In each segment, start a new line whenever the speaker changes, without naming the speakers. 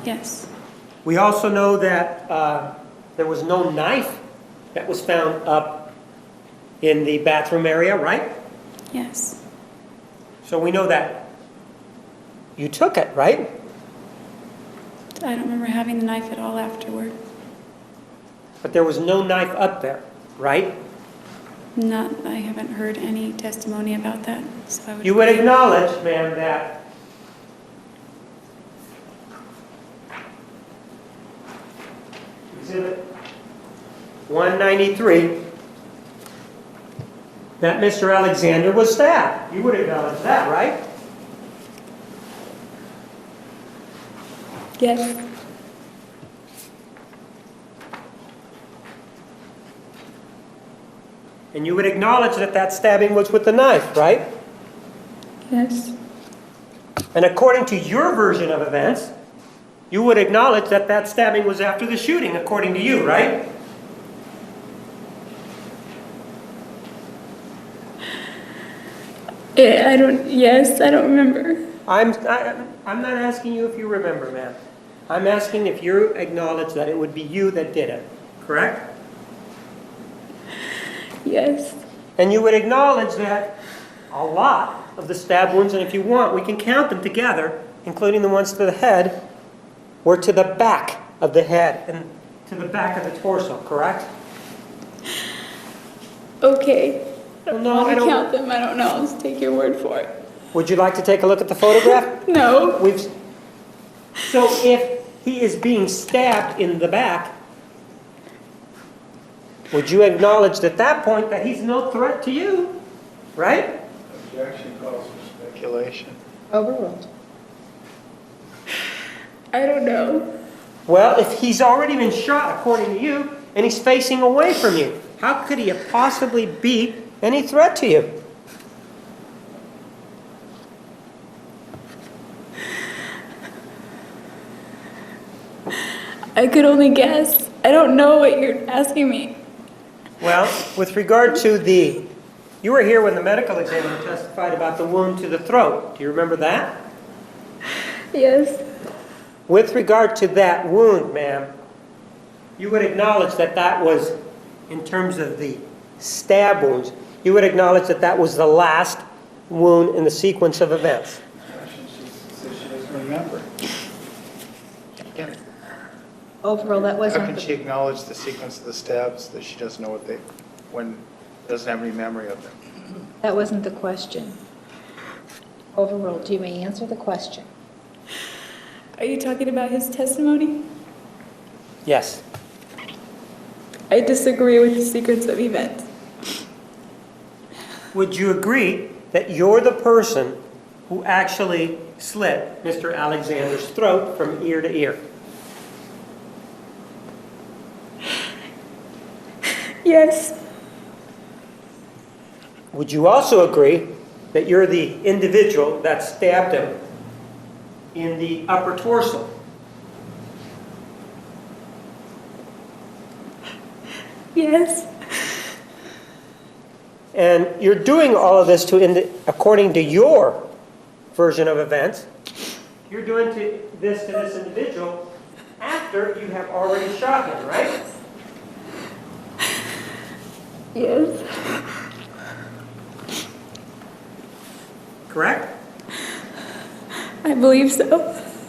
Yes.
We also know that there was no knife that was found up in the bathroom area, right?
Yes.
So we know that you took it, right?
I don't remember having the knife at all afterward.
But there was no knife up there, right?
I haven't heard any testimony about that. So
You would acknowledge, ma'am, that Exhibit 193, that Mr. Alexander was stabbed. You would acknowledge that, right?
Yes.
And you would acknowledge that that stabbing was with the knife, right?
Yes.
And according to your version of events, you would acknowledge that that stabbing was after the shooting, according to you, right?
Yes, I don't remember.
I'm not asking you if you remember, ma'am. I'm asking if you acknowledge that it would be you that did it, correct?
Yes.
And you would acknowledge that a lot of the stab wounds, and if you want, we can count them together, including the ones to the head, were to the back of the head and to the back of the torso, correct?
Okay.
Well, no, I
I
don't.
count them. I don't know. I'll just take your word for it.
Would you like to take a look at the photograph?
No.
So if he is being stabbed in the back, would you acknowledge at that point that he's no threat to you, right?
Objection calls for speculation.
Overruled.
I don't know.
Well, if he's already been shot, according to you, and he's facing away from you, how could he have possibly be any threat to you?
I could only guess. I don't know what you're asking me.
Well, with regard to you were here when the medical examiner testified about the wound to the throat. Do you remember that?
Yes.
With regard to that wound, ma'am, you would acknowledge that that was, in terms of the stab wounds, you would acknowledge that that was the last wound in the sequence of events.
She says she doesn't remember.
Overruled. That
How
wasn't
can she acknowledge the sequence of the stabs that she doesn't know doesn't have any memory of them?
that wasn't the question. Overruled. You may answer the question.
Are you talking about his testimony?
Yes.
I disagree with the sequence of events.
Would you agree that you're the person who actually slit Mr. Alexander's throat from ear to ear?
Yes.
Would you also agree that you're the individual that stabbed him in the upper torso?
Yes.
And you're doing all of this according to your version of events. You're doing this to this individual after you have already shot him, right?
Yes.
Correct?
I believe so.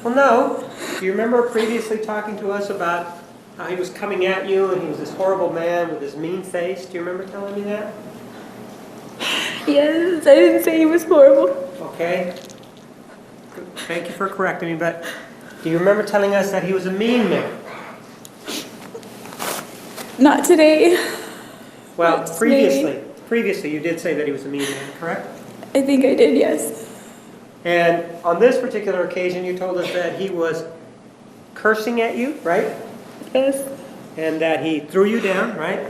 Well, no. Do you remember previously talking to us about how he was coming at you and he was this horrible man with his mean face? Do you remember telling me that?
Yes, I didn't say he was horrible.
Okay. Thank you for correcting me, but do you remember telling us that he was a mean man?
Not today.
Well,
Not
previously you did say that he was a mean man, correct?
I think I did, yes.
And on this particular occasion, you told us that he was cursing at you, right?
Yes.
And that he threw you down, right?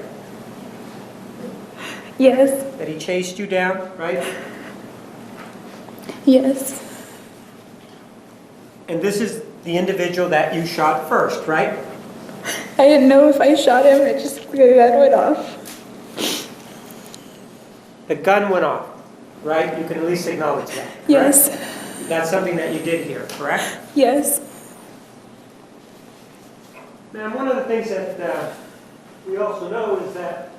Yes.
That he chased you down, right?
Yes.
And this is the individual that you shot first, right?
I didn't know if I shot him. It just the gun went off.
The gun went off, right? You can at least acknowledge that, correct?
Yes.
That's something that you did hear, correct?
Yes.
Ma'am, one of the things that we also know is that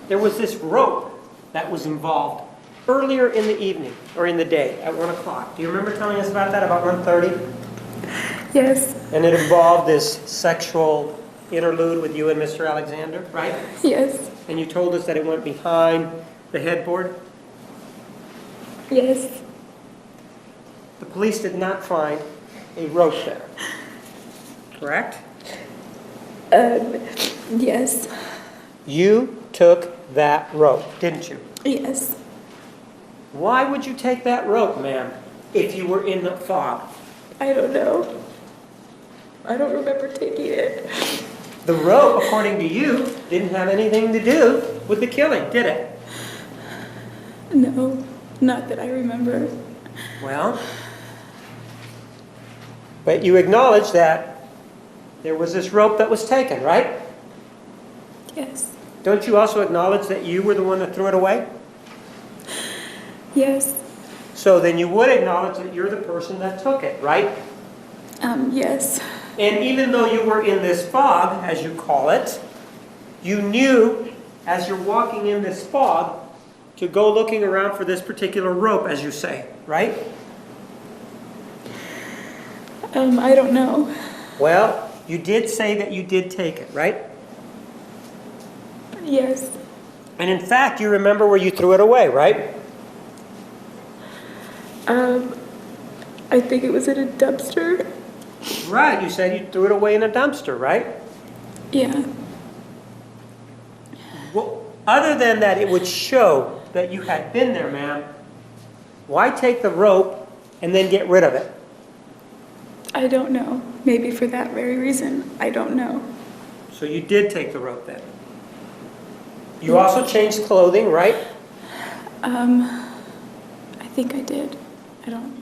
there was this rope that was involved earlier in the evening, or in the day, at 1 o'clock. Do you remember telling us about that, about 1:30?
Yes,
And it involved this sexual interlude with you and Mr. Alexander, right?
yes,
And you told us that it went behind the headboard.
yes,
The police did not find a rope there, correct?
yes,
You took that rope, didn't you?
yes.
Why would you take that rope, ma'am, if you were in the fog?
I don't know. I don't remember taking it.
The rope, according to you, didn't have anything to do with the killing, did it?
No, not that I remember.
Well, but you acknowledge that there was this rope that was taken, right?
Yes,
Don't you also acknowledge that you were the one that threw it away?
yes,
So then you would acknowledge that you're the person that took it, right?
yes,
And even though you were in this fog, as you call it, you knew as you're walking in this fog to go looking around for this particular rope, as you say, right?
I don't know.
Well, you did say that you did take it, right?
Yes,
And in fact, you remember where you threw it away, right?
I think it was in a dumpster.
Right, you said you threw it away in a dumpster, right?
Yeah,
Well, other than that it would show that you had been there, ma'am, why take the rope and then get rid of it?
I don't know. Maybe for that very reason. I don't know.
So you did take the rope then? You also changed clothing, right?
I think I did. I don't.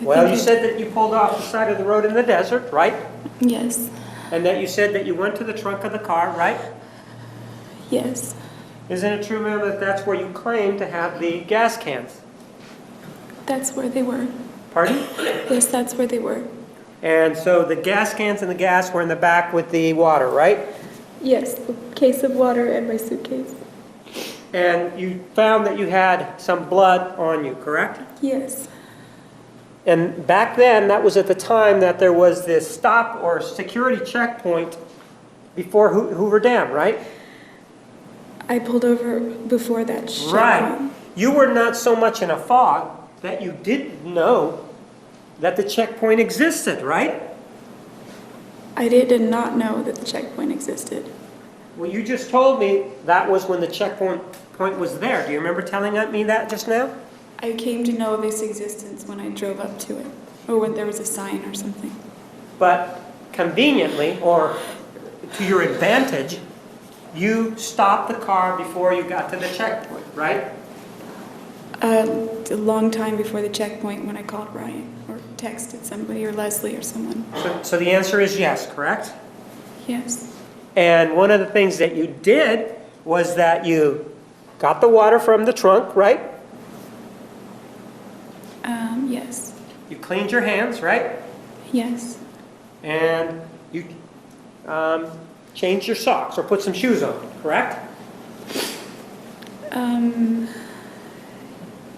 I
Well,
think
you
I
said that you pulled off the side of the road in the desert, right?
did. Yes,
And that you said that you went to the trunk of the car, right?
yes,
Isn't it true, ma'am, that that's where you claim to have the gas cans?
that's where they were.
Pardon?
Yes, that's where they were.
And so the gas cans and the gas were in the back with the water, right?
Yes, the case of water and my suitcase.
And you found that you had some blood on you, correct?
Yes,
And back then, that was at the time that there was this stop or security checkpoint before Hoover Dam, right?
I pulled over before that
Right.
checkpoint.
You were not so much in a fog that you didn't know that the checkpoint existed, right?
I did not know that the checkpoint existed.
Well, you just told me that was when the checkpoint was there. Do you remember telling me that just now?
I came to know of its existence when I drove up to it, or when there was a sign or something.
But conveniently, or to your advantage, you stopped the car before you got to the checkpoint, right?
A long time before the checkpoint when I called Ryan, or texted somebody, or Leslie, or someone.
So the answer is yes, correct?
Yes,
And one of the things that you did was that you got the water from the trunk, right?
yes,
You cleaned your hands, right?
yes,
And you changed your socks or put some shoes on, correct?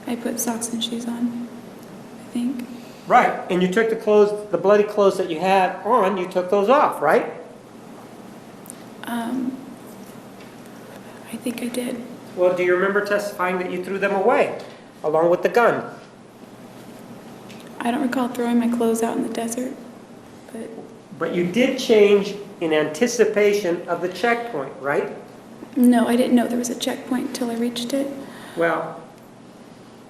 I put socks and shoes on, I think.
Right. And you took the clothes, the bloody clothes that you had on, you took those off, right?
I think I did.
Well, do you remember testifying that you threw them away along with the gun?
I don't recall throwing my clothes out in the desert, but
But you did change in anticipation of the checkpoint, right?
no, I didn't know there was a checkpoint until I reached it.
Well,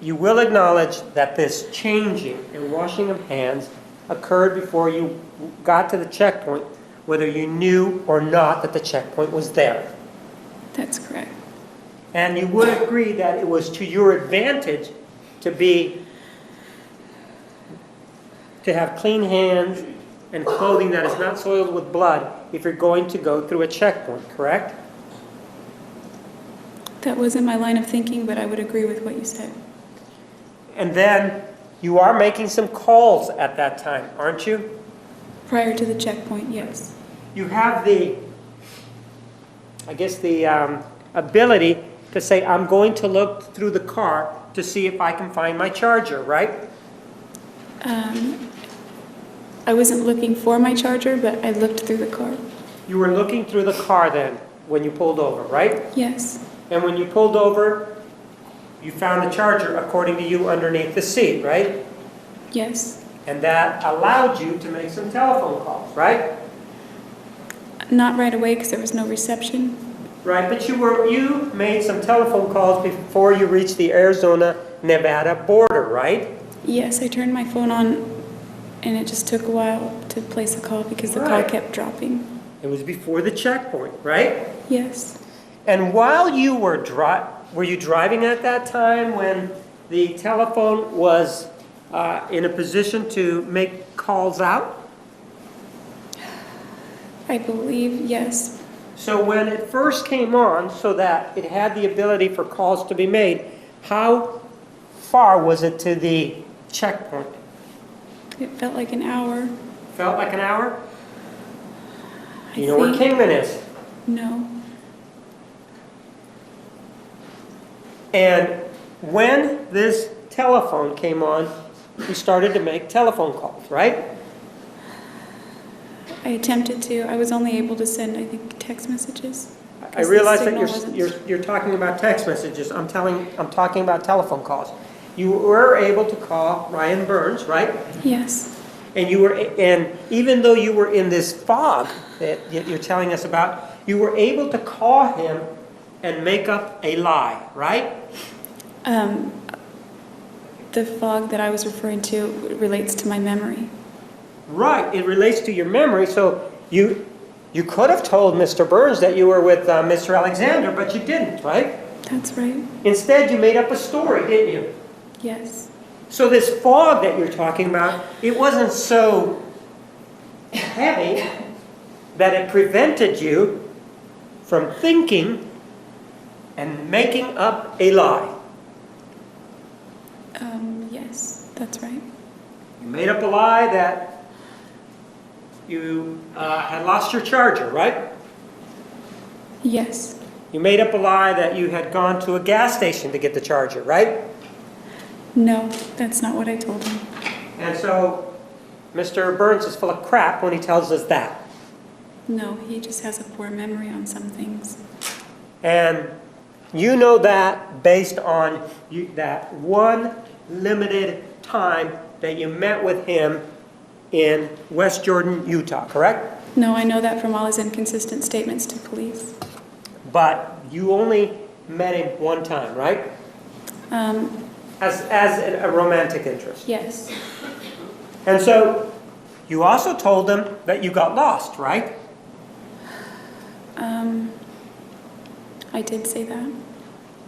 you will acknowledge that this changing and washing of hands occurred before you got to the checkpoint, whether you knew or not that the checkpoint was there.
That's correct.
And you would agree that it was to your advantage to have clean hands and clothing that is not soiled with blood if you're going to go through a checkpoint, correct?
That wasn't my line of thinking, but I would agree with what you said.
And then You are making some calls at that time, aren't you?
Prior to the checkpoint, yes.
You have the, I guess, the ability to say, I'm going to look through the car to see if I can find my charger, right?
I wasn't looking for my charger, but I looked through the car.
You were looking through the car then, when you pulled over, right?
Yes.
And when you pulled over, you found the charger, according to you, underneath the seat, right?
Yes.
And that allowed you to make some telephone calls, right?
Not right away because there was no reception.
Right, but you made some telephone calls before you reached the Arizona-Nevada border, right?
Yes, I turned my phone on and it just took a while to place a call because the call
Right.
kept dropping.
It was before the checkpoint, right?
Yes.
And while you were you driving at that time when the telephone was in a position to make calls out?
I believe, yes.
So when it first came on, so that it had the ability for calls to be made, how far was it to the checkpoint?
It felt like an hour.
Felt like an hour?
I
You know where
think.
Kingman is.
No.
And when this telephone came on, you started to make telephone calls, right?
I attempted to. I was only able to send, I think, text messages.
I
'Cause the
realize that
signal wasn't-
you're talking about text messages. I'm talking about telephone calls. You were able to call Ryan Burns, right?
Yes.
And even though you were in this fog that you're telling us about, you were able to call him and make up a lie, right?
The fog that I was referring to relates to my memory.
Right, it relates to your memory, so you could have told Mr. Burns that you were with Mr. Alexander, but you didn't, right?
That's right.
Instead, you made up a story, didn't you?
Yes.
So this fog that you're talking about, it wasn't so heavy that it prevented you from thinking and making up a lie.
Yes, that's right.
You made up a lie that you had lost your charger, right?
Yes.
You made up a lie that you had gone to a gas station to get the charger, right?
No, that's not what I told him.
And so Mr. Burns is full of crap when he tells us that.
No, he just has a poor memory on some things.
And you know that based on that one limited time that you met with him in West Jordan, Utah, correct?
No, I know that from all his inconsistent statements to police.
But you only met him one time, right? As a romantic interest.
Yes.
And so you also told him that you got lost, right?
I did say that.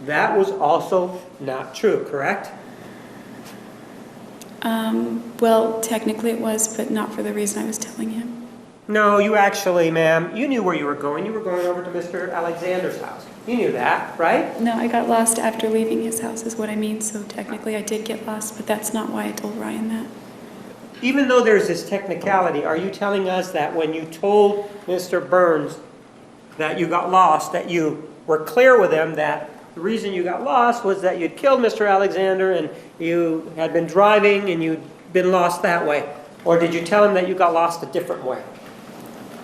That was also not true, correct?
Well, technically it was, but not for the reason I was telling him.
No, you actually, ma'am, you knew where you were going. You were going over to Mr. Alexander's house. You knew that, right?
No, I got lost after leaving his house is what I mean, so technically I did get lost, but that's not why I told Ryan that.
Even though there's this technicality, are you telling us that when you told Mr. Burns that you got lost, that you were clear with him that the reason you got lost was that you'd killed Mr. Alexander and you had been driving and you'd been lost that way? Or did you tell him that you got lost a different way?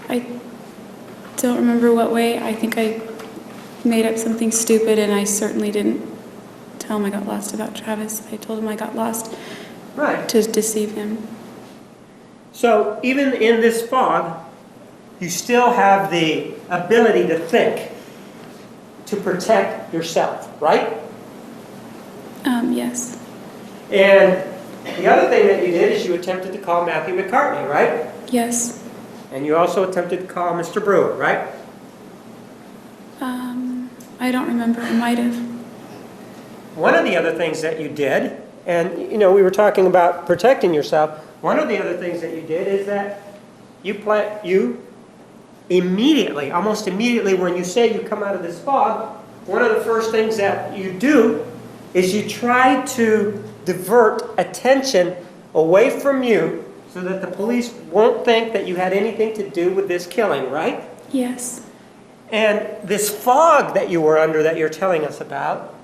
I don't remember what way. I think I made up something stupid, and I certainly didn't tell him I got lost about Travis. I told him I got lost
Right.
to deceive him.
So even in this fog, you still have the ability to think, to protect yourself, right?
Yes.
And the other thing that you did is you attempted to call Matthew McCartney, right?
Yes.
And you also attempted to call Mr. Brewer, right?
I don't remember. I might have.
One of the other things that you did, and you know, we were talking about protecting yourself. One of the other things that you did is that you immediately, almost immediately when you say you come out of this fog, one of the first things that you do is you try to divert attention away from you so that the police won't think that you had anything to do with this killing, right?
Yes.
And this fog that you were under that you're telling us about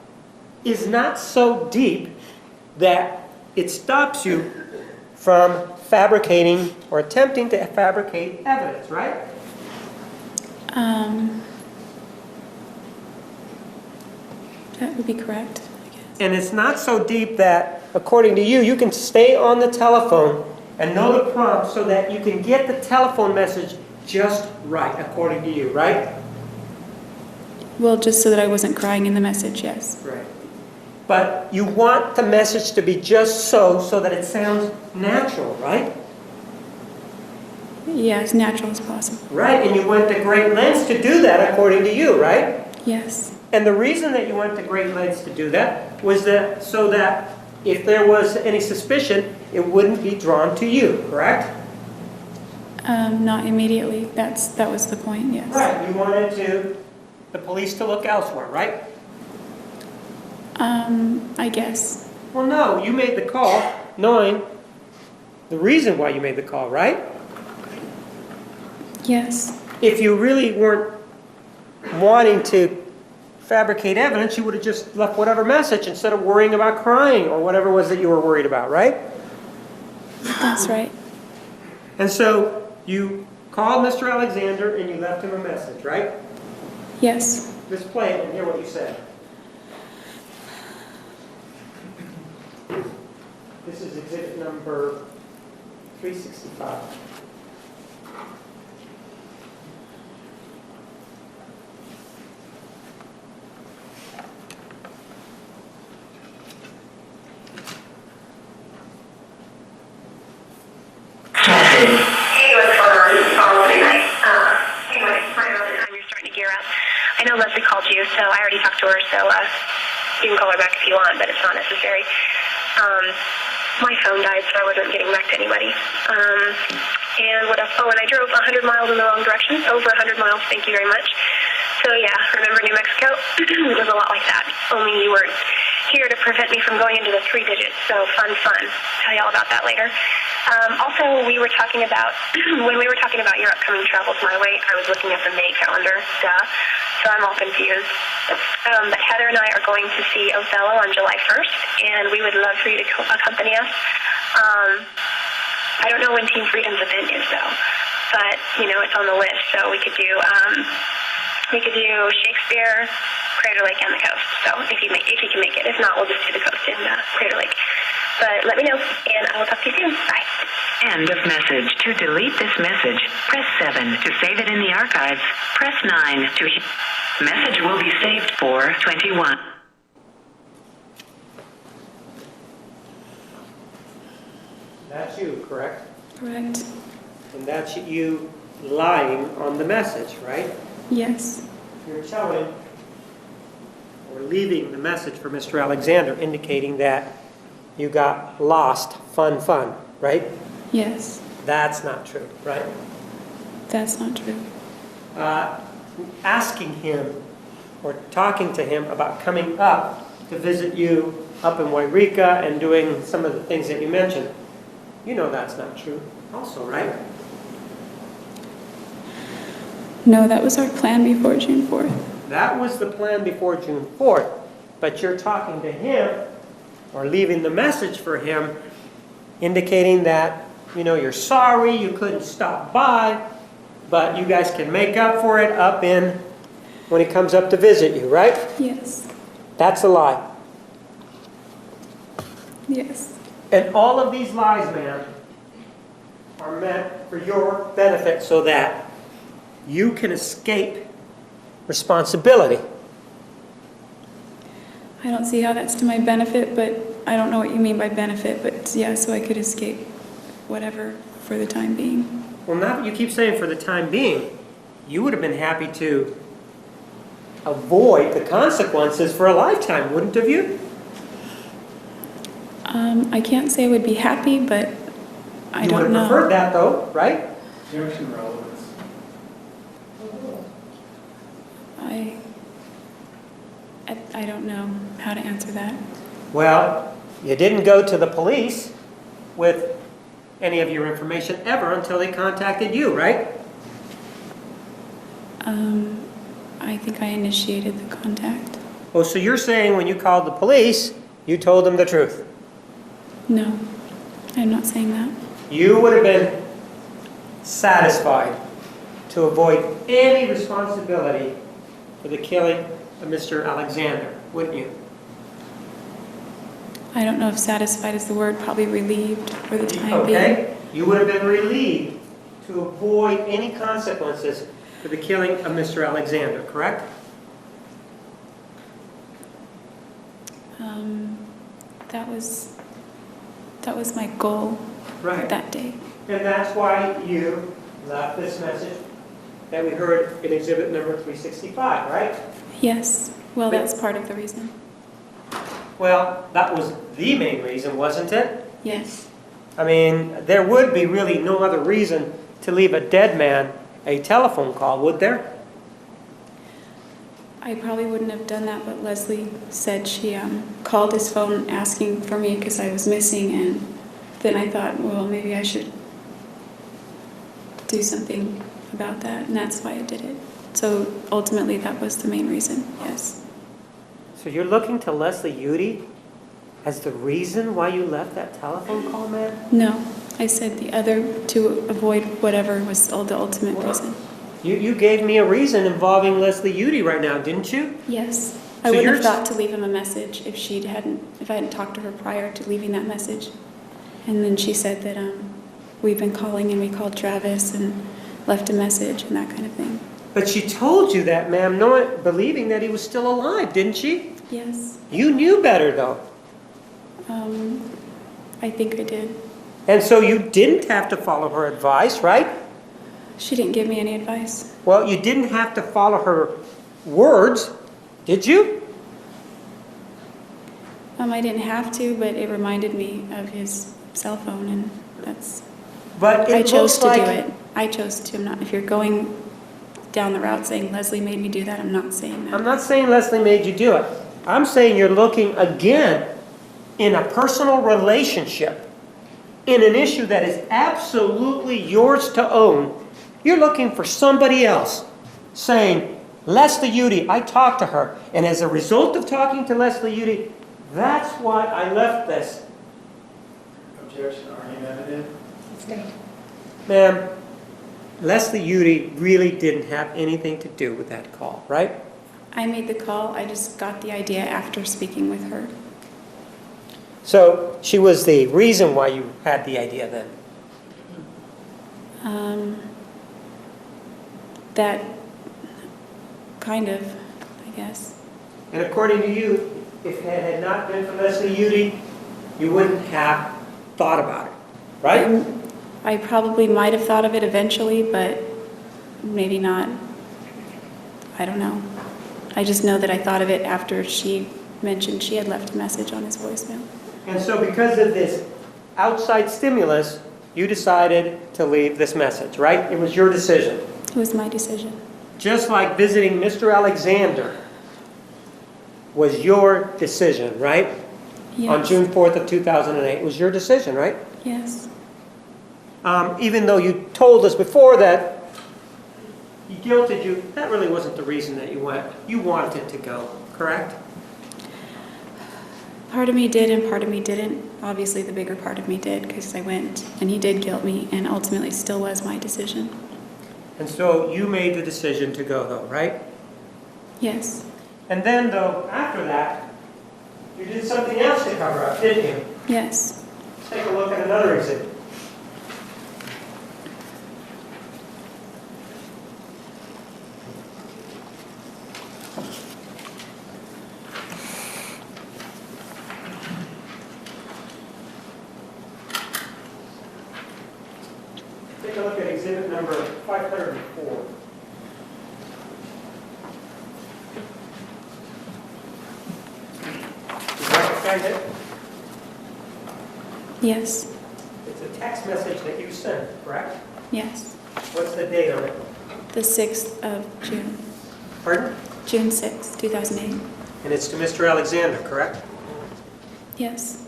is not so deep that it stops you from fabricating or attempting to fabricate evidence, right?
That would be correct, I guess.
And it's not so deep that, according to you, you can stay on the telephone and know the prompt so that you can get the telephone message just right, according to you, right?
Well, just so that I wasn't crying in the message, yes.
Right. But you want the message to be just so that it sounds natural, right?
Yeah, as natural as possible.
Right, and you went to great lengths to do that, according to you, right?
Yes.
And the reason that you went to great lengths to do that was that so that if there was any suspicion, it wouldn't be drawn to you, correct?
Not immediately. That was the point, yes.
Right, you wanted the police to look elsewhere, right?
I guess.
Well, no, you made the call knowing the reason why you made the call, right?
Yes.
If you really weren't wanting to fabricate evidence, you would have just left whatever message instead of worrying about crying or whatever it was that you were worried about, right?
That's right.
And so you called Mr. Alexander and you left him a message, right?
Yes.
Let's play it and hear what you said. This is exhibit number 365.
I know Leslie called you, so I already talked to her, so you can call her back if you want, but it's not necessary. My phone died, so I wasn't getting back to anybody. And what else? Oh, and I drove 100 miles in the wrong direction, over 100 miles, thank you very much. So yeah, remember New Mexico? It was a lot like that, only you weren't here to prevent me from going into the 3 digits, so fun. Tell you all about that later. Also, we were talking about, when we were talking about your upcoming travels my way, I was looking at the May calendar, so I'm all confused. But Heather and I are going to see Othello on July 1st, and we would love for you to accompany us. I don't know when Team Freedom's event is, though, but, it's on the list, so we could do Shakespeare, Crater Lake, and the coast. So if you can make it. If not, we'll just do the coast in Crater Lake. But let me know, and I will talk to you soon. Bye.
End of message. To delete this message, press 7. To save it in the archives, press 9. Message will be saved for 21.
That's you, correct?
Correct.
And that's you lying on the message, right?
Yes.
You're telling or leaving the message for Mr. Alexander indicating that you got lost, fun, right?
Yes.
That's not true, right?
That's not true.
Asking him or talking to him about coming up to visit you up in Wairika and doing some of the things that you mentioned, that's not true also, right?
No, that was our plan before June 4th.
That was the plan before June 4th, but you're talking to him or leaving the message for him indicating that, you're sorry, you couldn't stop by, but you guys can make up for it when he comes up to visit you, right?
Yes.
That's a lie.
Yes.
And all of these lies, ma'am, are meant for your benefit so that you can escape responsibility.
I don't see how that's to my benefit, but I don't know what you mean by benefit, but yeah, so I could escape whatever for the time being.
Well, now that you keep saying for the time being, you would have been happy to avoid the consequences for a lifetime, wouldn't have you?
I can't say I would be happy, but I
You would
don't
have
know.
preferred that, though, right?
Junction relevance.
I don't know how to answer that.
Well, You didn't go to the police with any of your information ever until they contacted you, right?
I think I initiated the contact.
Oh, so you're saying when you called the police, you told them the truth?
No, I'm not saying that.
You would have been satisfied to avoid any responsibility for the killing of Mr. Alexander, wouldn't you?
I don't know if satisfied is the word, probably relieved for the time being.
Okay? You would have been relieved to avoid any consequences for the killing of Mr. Alexander, correct?
That was my goal
Right.
that day.
And that's why you left this message that we heard in exhibit number 365, right?
Yes, well, that's part of the reason.
Well, that was the main reason, wasn't it?
Yes.
I mean, there would be really no other reason to leave a dead man a telephone call, would there?
I probably wouldn't have done that, but Leslie said she called his phone asking for me because I was missing, and then I thought, well, maybe I should do something about that, and that's why I did it. So ultimately, that was the main reason, yes.
So you're looking to Leslie Jodi as the reason why you left that telephone call, man?
No, I said the other, to avoid whatever was the ultimate reason.
You gave me a reason involving Leslie Jodi right now, didn't you?
Yes.
So
I wouldn't
you're
have thought to leave him a message if I hadn't talked to her prior to leaving that message. And then she said that we've been calling, and we called Travis and left a message and that kind of thing.
But she told you that, ma'am, not believing that he was still alive, didn't she?
Yes.
You knew better, though.
I think I did.
And so you didn't have to follow her advice, right?
She didn't give me any advice.
Well, you didn't have to follow her words, did you?
I didn't have to, but it reminded me of his cell phone, and that's...
But it
I chose
looks
to do
like-
it. I chose to. I'm not. If you're going down the route saying Leslie made me do that, I'm not saying that.
I'm not saying Leslie made you do it. I'm saying you're looking again in a personal relationship, in an issue that is absolutely yours to own. You're looking for somebody else saying, Leslie Jodi, I talked to her, and as a result of talking to Leslie Jodi, that's why I left this.
Objection argumentative.
That's good.
Ma'am, Leslie Jodi really didn't have anything to do with that call, right?
I made the call. I just got the idea after speaking with her.
So she was the reason why you had the idea then.
That kind of, I guess.
And according to you, if it had not been for Leslie Jodi, you wouldn't have thought about it, right?
I probably might have thought of it eventually, but maybe not. I don't know. I just know that I thought of it after she mentioned she had left a message on his voicemail.
And so because of this outside stimulus, you decided to leave this message, right? It was your decision.
It was my decision.
Just like visiting Mr. Alexander was your decision, right?
Yes.
On June 4th of 2008, it was your decision, right?
Yes.
Even though you told us before that he guilted you, that really wasn't the reason that you went. You wanted to go, correct?
Part of me did and part of me didn't. Obviously, the bigger part of me did because I went and he did guilt me, and ultimately still was my decision.
And so you made the decision to go, though, right?
Yes.
And then, though, after that, you did something else to cover up, didn't you?
Yes.
Let's take a look at another exhibit. Take a look at exhibit number 504. You recognize it?
Yes.
It's a text message that you sent, correct?
Yes.
What's the date on it?
The 6th of June.
Pardon?
June 6th, 2008.
And it's to Mr. Alexander, correct?
Yes.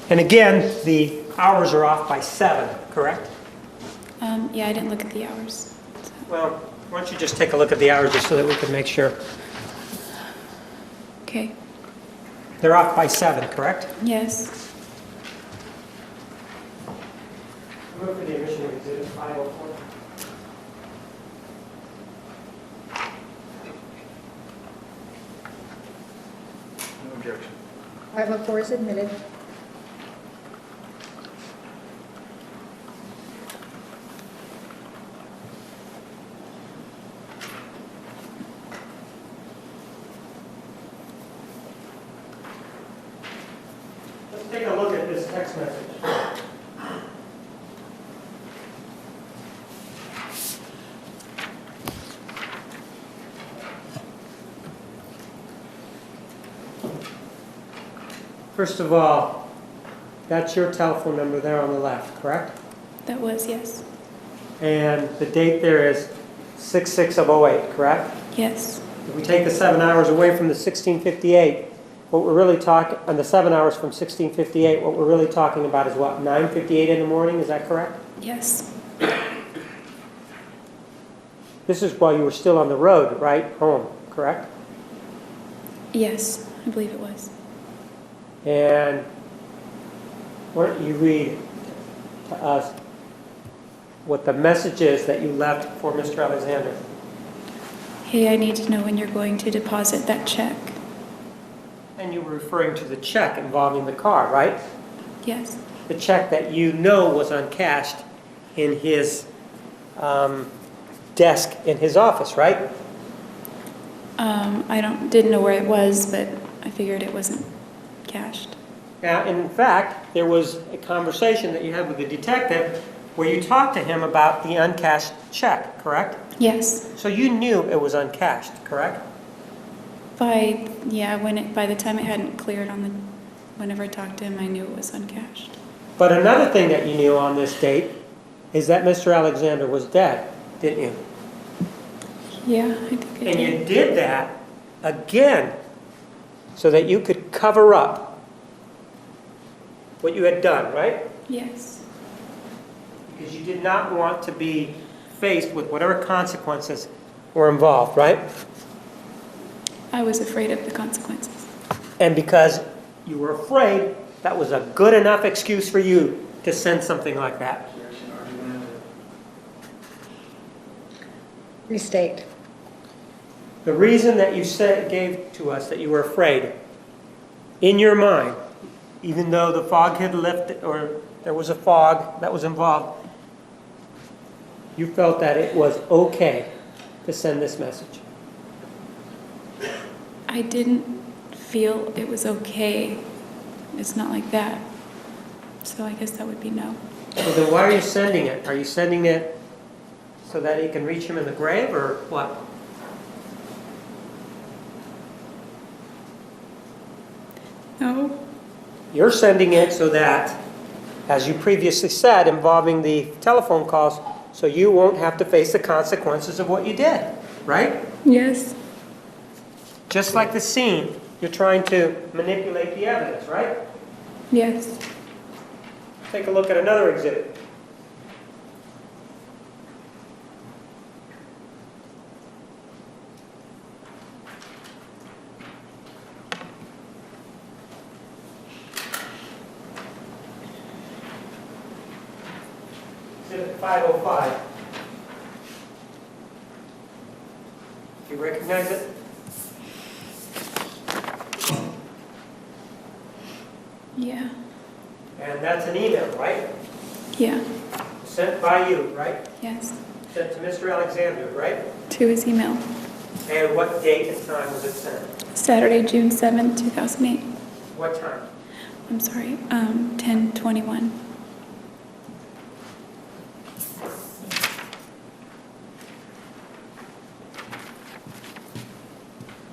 And again, the hours are off by 7, correct?
Yeah, I didn't look at the hours. So.
Well, why don't you just take a look at the hours just so that we can make sure.
Okay,
They're off by 7, correct?
yes.
Move for the admission of exhibit 504.
No objection.
504 is admitted.
Let's take a look at this text message. First of all, that's your telephone number there on the left, correct?
That was, yes.
And the date there is 6/6 of '08, correct?
Yes.
If we take the 7 hours away from the 1658, what we're really talking, and the 7 hours from 1658, what we're really talking about is what, 9:58 in the morning, is that correct?
Yes.
This is while you were still on the road, right, home, correct?
Yes, I believe it was.
And why don't you read to us what the message is that you left for Mr. Alexander?
Hey, I need to know when you're going to deposit that check.
And you were referring to the check involving the car, right?
Yes.
The check that you know was uncashed in his desk in his office, right?
I didn't know where it was, but I figured it wasn't cashed.
Now, in fact, there was a conversation that you had with the detective where you talked to him about the uncashed check, correct?
Yes.
So you knew it was uncashed, correct?
By the time it hadn't cleared whenever I talked to him, I knew it was uncashed.
But another thing that you knew on this date is that Mr. Alexander was dead, didn't you?
Yeah, I think I
And
did.
you did that again so that you could cover up what you had done, right?
Yes.
Because you did not want to be faced with whatever consequences were involved, right?
I was afraid of the consequences.
And because you were afraid, that was a good enough excuse for you to send something like that.
Restate.
The reason that you gave to us that you were afraid, in your mind, even though the fog had lifted, or there was a fog that was involved, you felt that it was okay to send this message.
I didn't feel it was okay. It's not like that. So I guess that would be no.
So then why are you sending it? Are you sending it so that you can reach him in the grave, or what?
No.
You're sending it so that, as you previously said, involving the telephone calls, so you won't have to face the consequences of what you did, right?
Yes.
Just like the scene, you're trying to manipulate the evidence, right?
Yes.
Take a look at another exhibit. Exhibit 505. Do you recognize it?
Yeah.
And that's an email, right?
Yeah.
Sent by you, right?
Yes.
Sent to Mr. Alexander, right?
To his email.
And what date and time was it sent?
Saturday, June 7th, 2008.
What time?
I'm sorry, 10:21.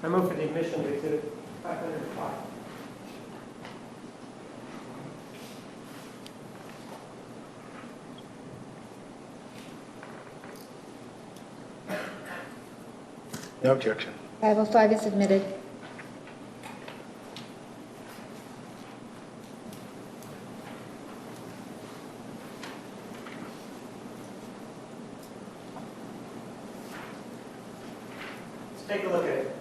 I move for the admission of exhibit 505.
No objection.
505 is admitted.
take a look at it.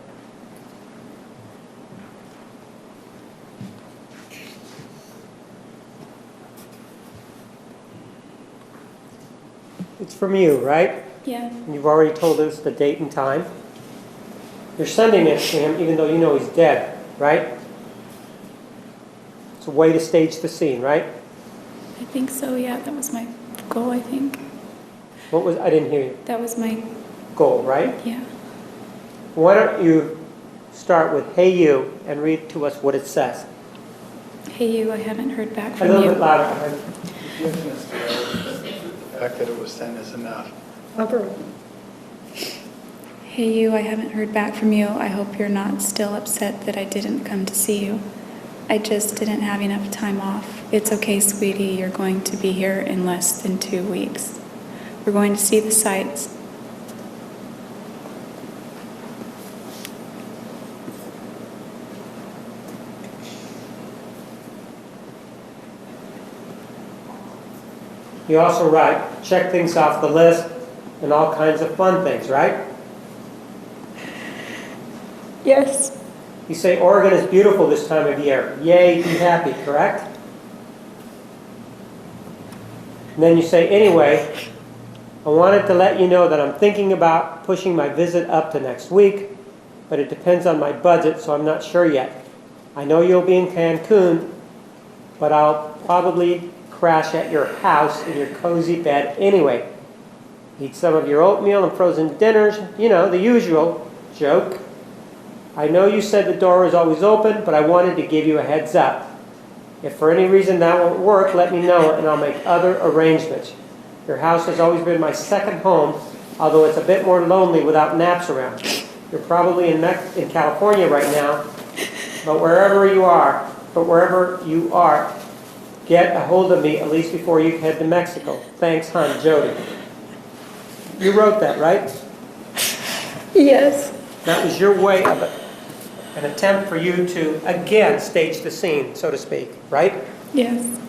It's from you, right?
Yeah.
And you've already told us the date and time. You're sending it to him even though you know he's dead, right? It's a way to stage the scene, right?
I think so, yeah. That was my goal, I think.
I didn't hear you.
That was my,
Goal, right?
yeah.
Why don't you start with, hey you, and read to us what it says.
Hey, you, I haven't heard back
A
from
little
you.
bit louder.
Forgiveness, the fact that it was sent is enough.
Overruled.
Hey, you, I haven't heard back from you. I hope you're not still upset that I didn't come to see you. I just didn't have enough time off. It's okay, sweetie. You're going to be here in less than 2 weeks. We're going to see the sights.
You also write, check things off the list and all kinds of fun things, right?
Yes.
You say Oregon is beautiful this time of year. Yay, be happy, correct? And then you say, anyway, I wanted to let you know that I'm thinking about pushing my visit up to next week, but it depends on my budget, so I'm not sure yet. I know you'll be in Cancun, but I'll probably crash at your house in your cozy bed anyway. Eat some of your oatmeal and frozen dinners, you know, the usual joke. I know you said the door was always open, but I wanted to give you a heads up. If for any reason that won't work, let me know and I'll make other arrangements. Your house has always been my second home, although it's a bit more lonely without naps around. You're probably in California right now, but wherever you are, get a hold of me at least before you head to Mexico. Thanks, hon, Jodi. You wrote that, right?
Yes.
That was your way of an attempt for you to, again, stage the scene, so to speak, right?
Yes.